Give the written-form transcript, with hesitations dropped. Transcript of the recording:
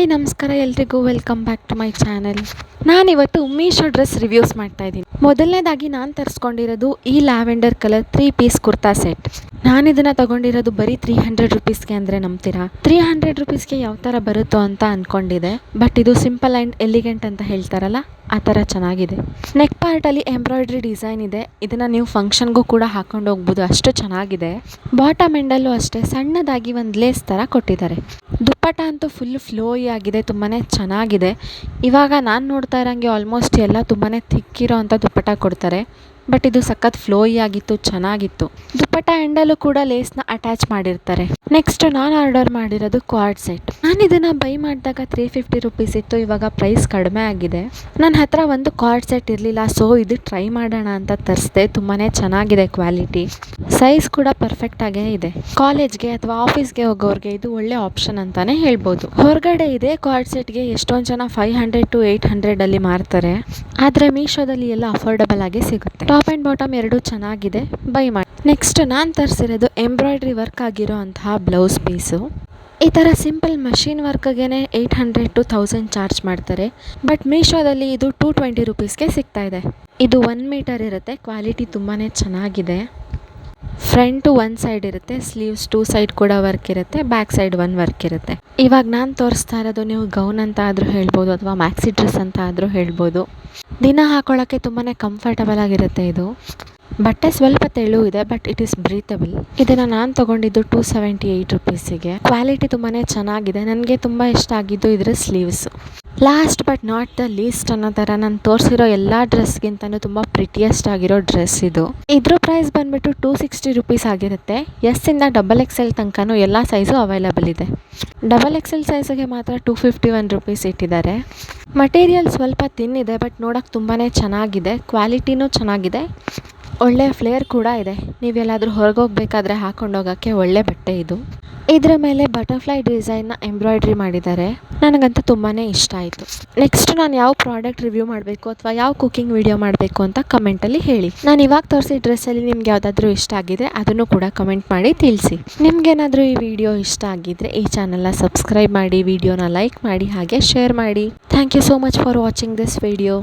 Hi ನಮಸ್ಕಾರ ಎಲ್ರಿಗೂ welcome back to my channel. ನಾನಿವತ್ತು ಮೀಶೋ ಡ್ರೆಸ್ ರಿವ್ಯೂಸ್ ಮಾಡ್ತಾ ಇದ್ದೀನಿ. ಮೊದಲನೇದಾಗಿ ನಾನು ತರಿಸ್ಕೊಂಡಿರೋದು ಈ lavender colour 3 piece kurta set. ನಾನು ಇದನ್ನು ತೊಗೊಂಡಿರೋದು ಬರೀ 300 ರುಪೀಸ್ಗೆ ಅಂದರೆ ನಂಬ್ತೀರಾ? 300 ರುಪೀಸ್ಗೆ ಯಾವ ಥರ ಬರುತ್ತೋ ಅಂತ ಅಂದ್ಕೊಂಡಿದ್ದೆ. ಬಟ್ ಇದು ಸಿಂಪಲ್ ಆ್ಯಂಡ್ ಎಲಿಗೆಂಟ್ ಅಂತ ಹೇಳ್ತಾರಲ್ಲ, ಆ ಥರ ಚೆನ್ನಾಗಿದೆ. ನೆಕ್ ಪಾರ್ಟಲ್ಲಿ ಎಂಬ್ರಾಯ್ಡ್ರಿ ಡಿಸೈನ್ ಇದೆ. ಇದನ್ನು ನೀವು ಫಂಕ್ಷನ್ಗೂ ಕೂಡ ಹಾಕೊಂಡು ಹೋಗ್ಬೋದು, ಅಷ್ಟು ಚೆನ್ನಾಗಿದೆ. ಬಾಟಮ್ ಎಂಡಲ್ಲೂ ಅಷ್ಟೇ ಸಣ್ಣದಾಗಿ ಒಂದು ಲೇಸ್ ಥರ ಕೊಟ್ಟಿದ್ದಾರೆ. ದುಪ್ಪಟ್ಟ ಅಂತೂ ಫುಲ್ ಫ್ಲೋಯಿ ಆಗಿದೆ, ತುಂಬಾ ಚೆನ್ನಾಗಿದೆ. ಇವಾಗ ನಾನು ನೋಡ್ತಾ ಇರೋಂಗೆ ಆಲ್ಮೋಸ್ಟ್ ಎಲ್ಲ ತುಂಬಾ ಥಿಕ್ಕಿರೋ ಅಂಥ ದುಪ್ಪಟ್ಟ ಕೊಡ್ತಾರೆ. ಬಟ್ ಇದು ಸಖತ್ ಫ್ಲೋಯಿ ಆಗಿತ್ತು, ಚೆನ್ನಾಗಿತ್ತು. ದುಪ್ಪಟ್ಟ ಎಂಡಲ್ಲೂ ಕೂಡ ಲೇಸ್ನ ಅಟ್ಯಾಚ್ ಮಾಡಿರ್ತಾರೆ. ನೆಕ್ಸ್ಟ್ ನಾನು ಆರ್ಡರ್ ಮಾಡಿರೋದು ಕ್ವಾಡ್ ಸೆಟ್. ನಾನು ಇದನ್ನು ಬೈ ಮಾಡಿದಾಗ 350 ರುಪೀಸ್ ಇತ್ತು. ಇವಾಗ ಪ್ರೈಸ್ ಕಡಿಮೆ ಆಗಿದೆ. ನನ್ನ ಹತ್ರ ಒಂದು ಕ್ವಾಡ್ ಸೆಟ್ ಇರಲಿಲ್ಲ, ಸೊ ಇದು ಟ್ರೈ ಮಾಡೋಣ ಅಂತ ತರಿಸಿದೆ. ತುಂಬಾ ಚೆನ್ನಾಗಿದೆ ಕ್ವಾಲಿಟಿ. ಸೈಜ್ ಕೂಡ ಪರ್ಫೆಕ್ಟ್ ಆಗೇ ಇದೆ. ಕಾಲೇಜ್ಗೆ ಅಥವಾ ಆಫೀಸ್ಗೆ ಹೋಗೋರಿಗೆ ಇದು ಒಳ್ಳೆ ಆಪ್ಷನ್ ಅಂತಾನೆ ಹೇಳ್ಬೋದು. ಹೊರಗಡೆ ಇದೆ ಕ್ವಾಡ್ ಸೆಟ್ಗೆ ಎಷ್ಟೊಂದು ಜನ 500 to 800 ಅಲ್ಲಿ ಮಾರ್ತಾರೆ. ಆದರೆ ಮೀಶೋದಲ್ಲಿ ಎಲ್ಲ ಅಫೋರ್ಡಬಲ್ ಆಗಿ ಸಿಗುತ್ತೆ. ಟಾಪ್ ಆ್ಯಂಡ್ ಬಾಟಮ್ ಎರಡೂ ಚೆನ್ನಾಗಿದೆ, ಬೈ ಮಾಡಿ. ನೆಕ್ಸ್ಟ್ ನಾನು ತರಿಸಿರೋದು ಎಂಬ್ರಾಯ್ಡ್ರಿ ವರ್ಕ್ ಆಗಿರೋ ಅಂತಹ ಬ್ಲೌಸ್ ಪೀಸು. ಈ ಥರ ಸಿಂಪಲ್ ಮಷಿನ್ ವರ್ಕ್ಗೆ 800 to 1000 ಚಾರ್ಜ್ ಮಾಡ್ತಾರೆ. ಬಟ್ ಮೀಶೋದಲ್ಲಿ ಇದು 220 ರುಪೀಸ್ಗೆ ಸಿಗ್ತಾ ಇದೆ. ಇದು 1 ಮೀಟರ್ ಇರುತ್ತೆ. ಕ್ವಾಲಿಟಿ ತುಂಬಾ ಚೆನ್ನಾಗಿದೆ. ಫ್ರಂಟು 1 ಸೈಡ್ ಇರುತ್ತೆ, ಸ್ಲೀವ್ಸ್ 2 ಸೈಡ್ ಕೂಡ ವರ್ಕ್ ಇರುತ್ತೆ, ಬ್ಯಾಕ್ ಸೈಡ್ 1 ವರ್ಕ್ ಇರುತ್ತೆ. ಇವಾಗ ನಾನು ತೋರಿಸ್ತಾ ಇರೋದು ನೀವು ಗೌನ್ ಅಂತ ಆದರೂ ಹೇಳ್ಬೋದು ಅಥವಾ ಮ್ಯಾಕ್ಸಿ ಡ್ರೆಸ್ ಅಂತ ಆದರೂ ಹೇಳ್ಬೋದು. ದಿನ ಹಾಕೊಳ್ಳೋಕ್ಕೆ ತುಂಬಾ ಕಂಫರ್ಟಬಲ್ ಆಗಿರುತ್ತೆ. ಇದು ಬಟ್ಟೆ ಸ್ವಲ್ಪ ತೆಳು ಇದೆ, ಬಟ್ ಇಟ್ ಈಸ್ ಬ್ರೀತಬಲ್. ಇದನ್ನು ನಾನು ತೊಗೊಂಡಿದ್ದು 278 ರುಪೀಸಿಗೆ. ಕ್ವಾಲಿಟಿ ತುಂಬಾ ಚೆನ್ನಾಗಿದೆ. ನನಗೆ ತುಂಬ ಇಷ್ಟ ಆಗಿದ್ದು ಇದರ sleeves. Last but not the least ಅನ್ನೋ ಥರ ನಾನು ತೋರಿಸಿರೋ ಎಲ್ಲ ಡ್ರೆಸ್ಗಿಂತಲೂ ತುಂಬ ಪ್ರಿಟಿಯೆಸ್ಟ್ ಆಗಿರೋ ಡ್ರೆಸ್ ಇದು. ಇದ್ರ ಪ್ರೈಸ್ ಬಂದುಬಿಟ್ಟು 260 ರುಪೀಸ್ ಆಗಿರುತ್ತೆ. ಎಸ್ಸಿಂದ XXL ತನಕನೂ ಎಲ್ಲ ಸೈಜು ಅವೈಲಬಲ್ ಇದೆ. XXL ಸೈಜಿಗೆ ಮಾತ್ರ 251 ರುಪೀಸ್ ಇಟ್ಟಿದ್ದಾರೆ. ಮಟೀರಿಯಲ್ ಸ್ವಲ್ಪ ತಿನ್ನಿದೆ, ಬಟ್ ನೋಡೋಕ್ಕೆ ತುಂಬಾ ಚೆನ್ನಾಗಿದೆ. ಕ್ವಾಲಿಟಿನೂ ಚೆನ್ನಾಗಿದೆ, ಒಳ್ಳೆ ಫ್ಲೇರ್ ಕೂಡ ಇದೆ. ನೀವೆಲ್ಲಾದರೂ ಹೊರಗೆ ಹೋಗಬೇಕಾದ್ರೆ ಹಾಕೊಂಡು ಹೋಗೋಕ್ಕೆ ಒಳ್ಳೆ ಬಟ್ಟೆ ಇದು. ಇದರ ಮೇಲೆ ಬಟರ್ಫ್ಲೈ ಡಿಸೈನ್ನ ಎಂಬ್ರಾಯ್ಡ್ರಿ ಮಾಡಿದ್ದಾರೆ. ನನಗಂತೂ ತುಂಬಾ ಇಷ್ಟ ಆಯಿತು. ನೆಕ್ಸ್ಟ್ ನಾನು ಯಾವ ಪ್ರಾಡಕ್ಟ್ ರಿವ್ಯೂ ಮಾಡಬೇಕು ಅಥವಾ ಯಾವ ಕುಕಿಂಗ್ ವಿಡಿಯೋ ಮಾಡಬೇಕು ಅಂತ ಕಮೆಂಟಲ್ಲಿ ಹೇಳಿ. ನಾನು ಇವಾಗ ತೋರಿಸಿದ ಡ್ರೆಸ್ಸಲ್ಲಿ ನಿಮ್ಗೆ ಯಾವುದಾದ್ರೂ ಇಷ್ಟ ಆಗಿದ್ರೆ ಅದನ್ನು ಕೂಡ ಕಮೆಂಟ್ ಮಾಡಿ ತಿಳಿಸಿ. ನಿಮ್ಗೇನಾದರೂ ಈ ವಿಡಿಯೋ ಇಷ್ಟ ಆಗಿದ್ದರೆ ಈ ಚಾನಲ್ನ ಸಬ್ಸ್ಕ್ರೈಬ್ ಮಾಡಿ, ವಿಡಿಯೋನ ಲೈಕ್ ಮಾಡಿ, ಹಾಗೆ ಶೇರ್ ಮಾಡಿ. Thank you so much for watching this video.